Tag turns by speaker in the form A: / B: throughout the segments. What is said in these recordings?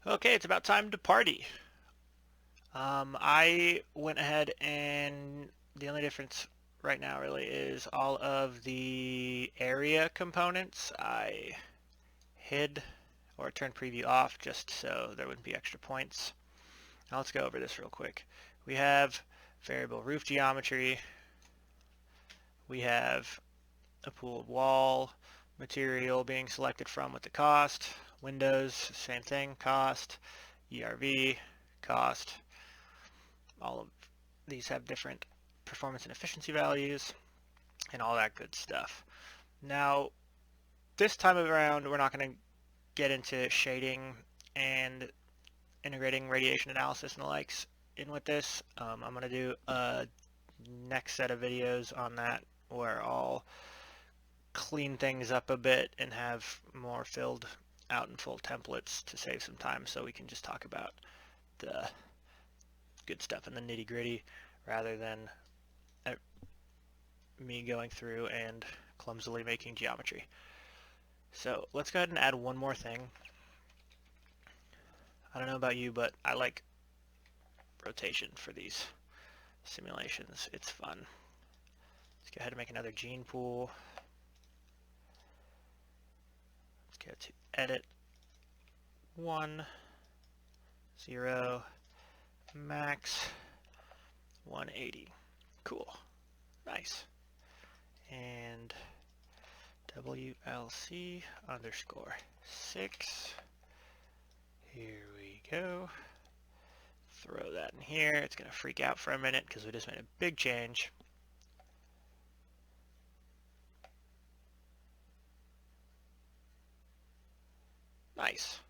A: Okay, it's about time to party. I went ahead and the only difference right now really is all of the area components I hid or turned preview off just so there wouldn't be extra points. Now let's go over this real quick. We have variable roof geometry. We have a pooled wall material being selected from with the cost. Windows, same thing, cost, ERV, cost. All of these have different performance and efficiency values and all that good stuff. Now, this time around, we're not going to get into shading and integrating radiation analysis and the likes in with this. I'm going to do a next set of videos on that where I'll clean things up a bit and have more filled out and full templates to save some time so we can just talk about the good stuff in the nitty gritty rather than me going through and clumsily making geometry. So let's go ahead and add one more thing. I don't know about you, but I like rotation for these simulations. It's fun. Let's go ahead and make another gene pool. Let's go to edit 1, 0, max 180. Cool. Nice. And WLC underscore 6. Here we go. Throw that in here. It's going to freak out for a minute because we just made a big change. Nice.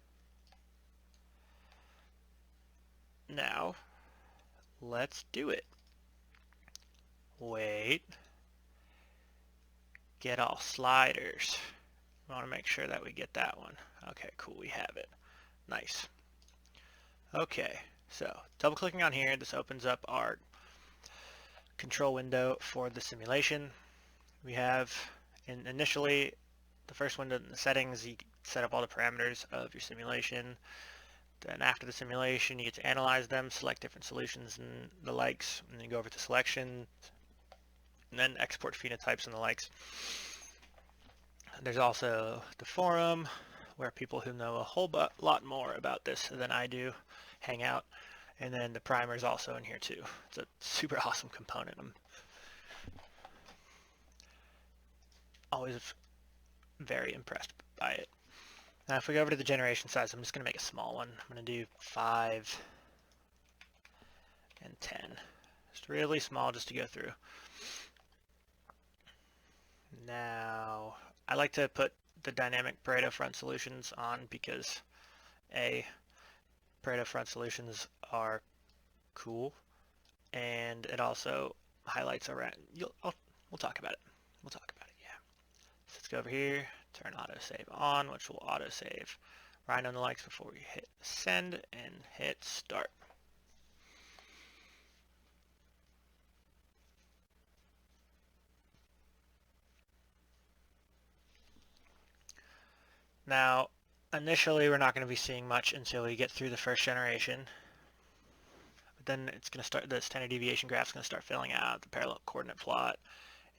A: Now, let's do it. Wait. Get all sliders. We want to make sure that we get that one. Okay, cool, we have it. Nice. Okay, so double clicking on here, this opens up our control window for the simulation. We have, initially, the first window in the settings, you set up all the parameters of your simulation. Then after the simulation, you get to analyze them, select different solutions and the likes, and then you go over to selection, and then export phenotypes and the likes. There's also the forum, where people who know a whole lot more about this than I do hang out. And then the primer is also in here too. It's a super awesome component. I'm always very impressed by it. Now if we go over to the generation size, I'm just going to make a small one. I'm going to do 5 and 10. Just really small just to go through. Now, I like to put the dynamic Pareto front solutions on because Pareto front solutions are cool, and it also highlights around. We'll talk about it. We'll talk about it. Yeah. So let's go over here. Turn autosave on, which will autosave right on the likes before we hit send and hit start. Now, initially, we're not going to be seeing much until we get through the first generation. But then it's going to start, the standard deviation graph is going to start filling out the parallel coordinate plot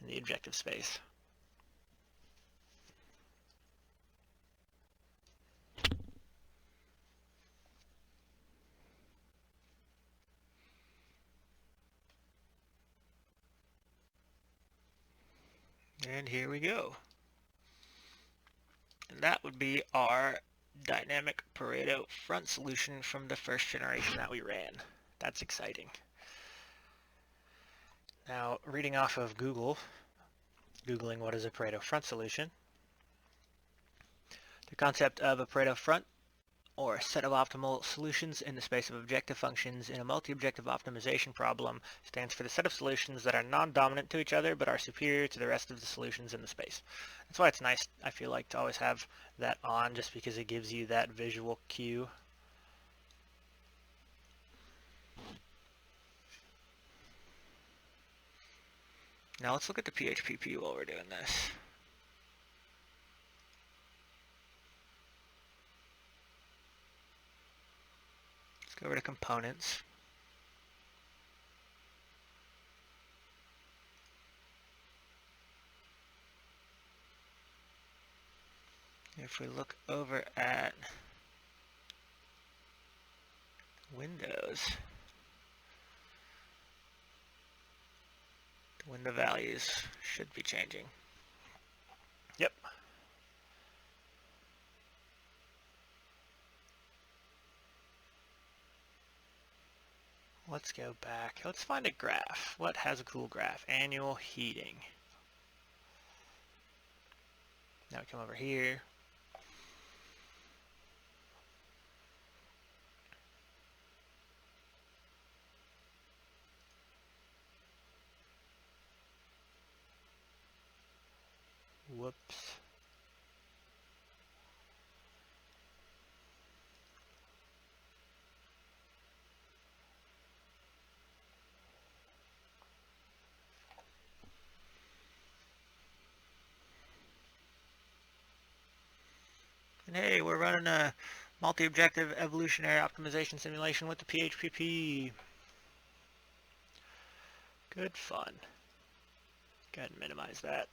A: in the objective space. And here we go. And that would be our dynamic Pareto front solution from the first generation that we ran. That's exciting. Now, reading off of Google, Googling what is a Pareto front solution. The concept of a Pareto front, or a set of optimal solutions in the space of objective functions in a multi-objective optimization problem, stands for the set of solutions that are non-dominant to each other but are superior to the rest of the solutions in the space. That's why it's nice, I feel like, to always have that on, just because it gives you that visual cue. Now let's look at the PHPP while we're doing this. Go over to components. If we look over at Windows, the window values should be changing. Yep. Let's go back. Let's find a graph. What has a cool graph? Annual heating. Now we come over here. Whoops. And hey, we're running a multi-objective evolutionary optimization simulation with the PHPP. Good fun. Go ahead and minimize that.